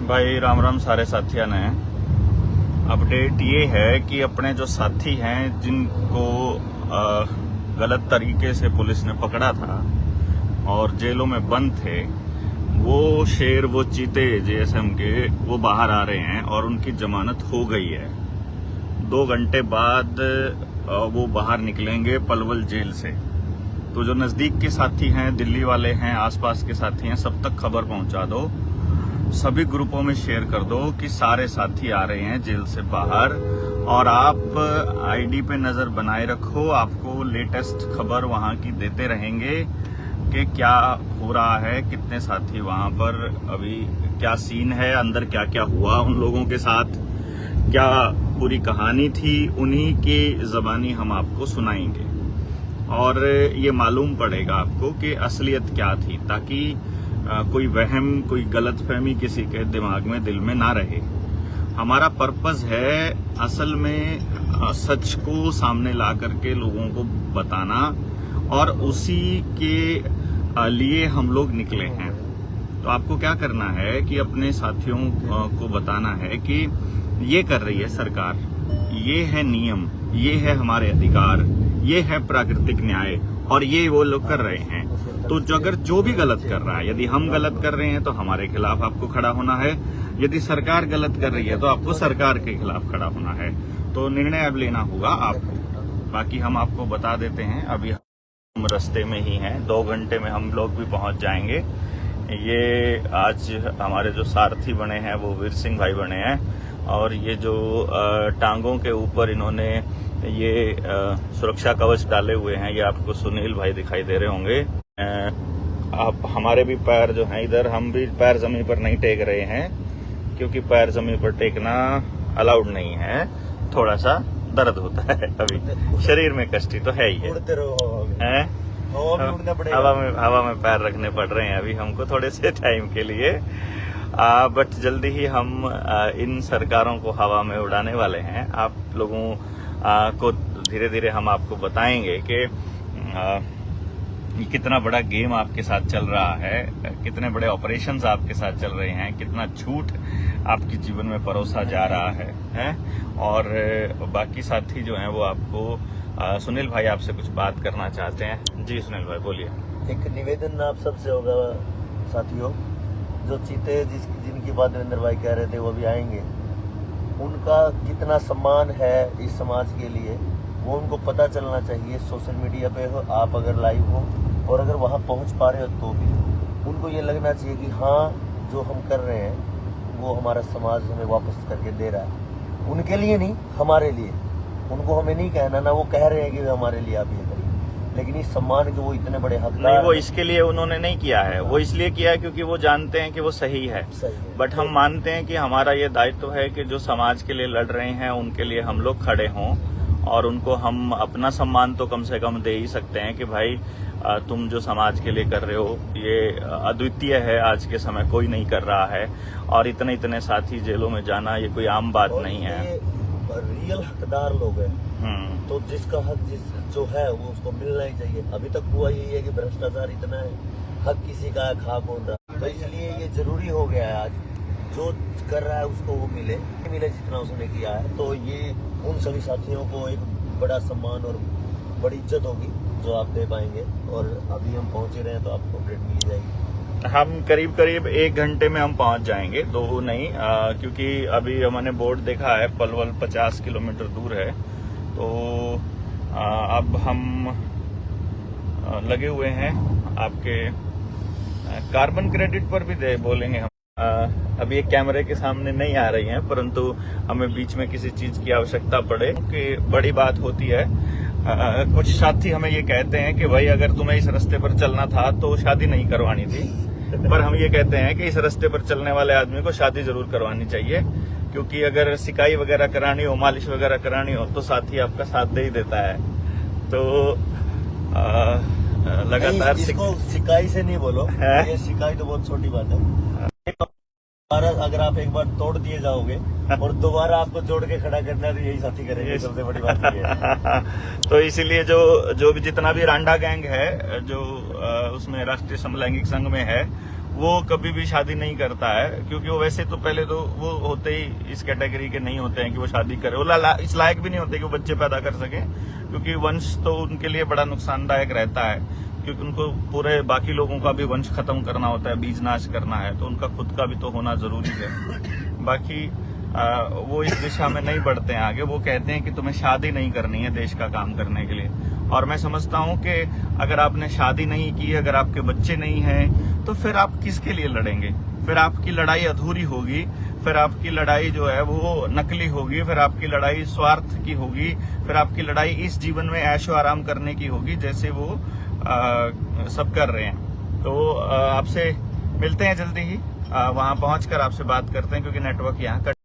भाई राम राम सारे साथियों ने। अपडेट ये है कि अपने जो साथी हैं जिनको गलत तरीके से पुलिस ने पकड़ा था और जेलों में बंद थे, वो शेर वो चीते जेएसएम के वो बाहर आ रहे हैं और उनकी जमानत हो गई है। 2 घंटे बाद वो बाहर निकलेंगे पलवल जेल से। तो जो नजदीक के साथी हैं, दिल्ली वाले हैं, आसपास के साथी हैं, सब तक खबर पहुंचा दो, सभी ग्रुपों में शेयर कर दो कि सारे साथी आ रहे हैं जेल से बाहर। और आप आईडी पे नजर बनाए रखो, आपको लेटेस्ट खबर वहां की देते रहेंगे कि क्या हो रहा है, कितने साथी वहां पर, अभी क्या सीन है, अंदर क्या क्या हुआ उन लोगों के साथ, क्या पूरी कहानी थी, उन्हीं की जबानी हम आपको सुनाएंगे और ये मालूम पड़ेगा आपको कि असलियत क्या थी, ताकि कोई वहम, कोई गलतफहमी किसी के दिमाग में, दिल में ना रहे। हमारा पर्पस है असल में सच को सामने ला करके लोगों को बताना और उसी के लिए हम लोग निकले हैं। तो आपको क्या करना है कि अपने साथियों को बताना है कि ये कर रही है सरकार, ये है नियम, ये है हमारे अधिकार, ये है प्राकृतिक न्याय और ये वो लोग कर रहे हैं। तो अगर जो भी गलत कर रहा है, यदि हम गलत कर रहे हैं तो हमारे खिलाफ आपको खड़ा होना है, यदि सरकार गलत कर रही है तो आपको सरकार के खिलाफ खड़ा होना है। तो निर्णय अब लेना होगा आपको। बाकी हम आपको बता देते हैं, अभी हम रास्ते में ही हैं, 2 घंटे में हम लोग भी पहुंच जाएंगे। ये आज हमारे जो सारथी बने हैं वो वीर सिंह भाई बने हैं और ये जो टांगों के ऊपर इन्होंने ये सुरक्षा कवच डाले हुए हैं, ये आपको सुनील भाई दिखाई दे रहे होंगे। आप हमारे भी पैर जो हैं इधर, हम भी पैर जमीन पर नहीं टेक रहे हैं क्योंकि पैर जमीन पर टेकना अलाउड नहीं है, थोड़ा सा दर्द होता है, अभी शरीर में कष्टी तो है ही है, हवा में पैर रखने पड़ रहे हैं अभी हमको थोड़े से टाइम के लिए। बट जल्दी ही हम इन सरकारों को हवा में उड़ाने वाले हैं। आप लोगों को धीरे धीरे हम आपको बताएंगे कि कितना बड़ा गेम आपके साथ चल रहा है, कितने बड़े ऑपरेशंस आपके साथ चल रहे हैं, कितना झूठ आपके जीवन में परोसा जा रहा है। और बाकी साथी जो हैं वो आपको सुनील भाई आपसे कुछ बात करना चाहते हैं। जी सुनील भाई बोलिए। एक निवेदन आप सबसे होगा साथियों, जो चीते जिनकी बात देवेंद्र भाई कह रहे थे वो भी आएंगे, उनका कितना सम्मान है इस समाज के लिए वो उनको पता चलना चाहिए। सोशल मीडिया पे हो आप, अगर लाइव हो और अगर वहां पहुंच पा रहे हो तो भी उनको ये लगना चाहिए कि हाँ जो हम कर रहे हैं वो हमारा समाज हमें वापस करके दे रहा है। उनके लिए नहीं, हमारे लिए। उनको हमें नहीं कहना, ना वो कह रहे हैं कि हमारे लिए आप ये करिए, लेकिन इस सम्मान के वो इतने बड़े हकदार नहीं, वो इसके लिए उन्होंने नहीं किया है, वो इसलिए किया है क्योंकि वो जानते हैं कि वो सही है। बट हम मानते हैं कि हमारा ये दायित्व है कि जो समाज के लिए लड़ रहे हैं उनके लिए हम लोग खड़े हों और उनको हम अपना सम्मान तो कम से कम दे ही सकते हैं कि भाई तुम जो समाज के लिए कर रहे हो ये अद्वितीय है, आज के समय कोई नहीं कर रहा है और इतने साथी जेलों में जाना ये कोई आम बात नहीं है। रियल हकदार लोग हैं, तो जिसका हक जो है वो उसको मिलना ही चाहिए। अभी तक हुआ यही है कि भ्रष्टाचार इतना है, हक किसी का है, खा कौन रहा। तो इसलिए ये जरूरी हो गया है आज जो कर रहा है उसको वो मिले जितना उसने किया है। तो ये उन सभी साथियों को एक बड़ा सम्मान और बड़ी इज्जत होगी जो आप दे पाएंगे। और अभी हम पहुंचे रहे हैं तो आपको अपडेट मिल जाएगी। हम करीब 1 घंटे में हम पहुंच जाएंगे, 2 नहीं, क्योंकि अभी हमने बोर्ड देखा है पलवल 50 किलोमीटर दूर है। तो अब हम लगे हुए हैं आपके कार्बन क्रेडिट पर भी बोलेंगे हम। अभी एक कैमरे के सामने नहीं आ रही हैं, परंतु हमें बीच में किसी चीज की आवश्यकता पड़े कि बड़ी बात होती है। कुछ साथी हमें ये कहते हैं कि भाई अगर तुम्हें इस रास्ते पर चलना था तो शादी नहीं करवानी थी, पर हम ये कहते हैं कि इस रास्ते पर चलने वाले आदमी को शादी जरूर करवानी चाहिए, क्योंकि अगर सिकाई वगैरह करानी हो, मालिश वगैरह करानी हो तो साथी आपका साथ दे ही देता है। तो लगातार सिकाई से नहीं बोलो, ये सिकाई तो बहुत छोटी बात है। अगर आप एक बार तोड़ दिए जाओगे और दोबारा आपको जोड़ के खड़ा करना है तो यही साथी करेंगे, सबसे बड़ी बात ये है। तो इसीलिए जो भी जितना भी रांडा गैंग है जो उसमें राष्ट्रीय समलैंगिक संघ में है, वो कभी भी शादी नहीं करता है, क्योंकि वो वैसे तो पहले तो वो होते ही इस कैटेगरी के नहीं होते हैं कि वो शादी करे, वो इस लायक भी नहीं होते कि वो बच्चे पैदा कर सके, क्योंकि वंश तो उनके लिए बड़ा नुकसानदायक रहता है, क्योंकि उनको पूरे बाकी लोगों का भी वंश खत्म करना होता है, बीज नाश करना है, तो उनका खुद का भी तो होना जरूरी है। बाकी वो इस दिशा में नहीं बढ़ते हैं आगे, वो कहते हैं कि तुम्हें शादी नहीं करनी है देश का काम करने के लिए। और मैं समझता हूं कि अगर आपने शादी नहीं की, अगर आपके बच्चे नहीं हैं, तो फिर आप किसके लिए लड़ेंगे? फिर आपकी लड़ाई अधूरी होगी, फिर आपकी लड़ाई जो है वो नकली होगी, फिर आपकी लड़ाई स्वार्थ की होगी, फिर आपकी लड़ाई इस जीवन में ऐशो आराम करने की होगी जैसे वो सब कर रहे हैं। तो आपसे मिलते हैं जल्दी ही, वहां पहुंचकर आपसे बात करते हैं, क्योंकि नेटवर्क यहाँ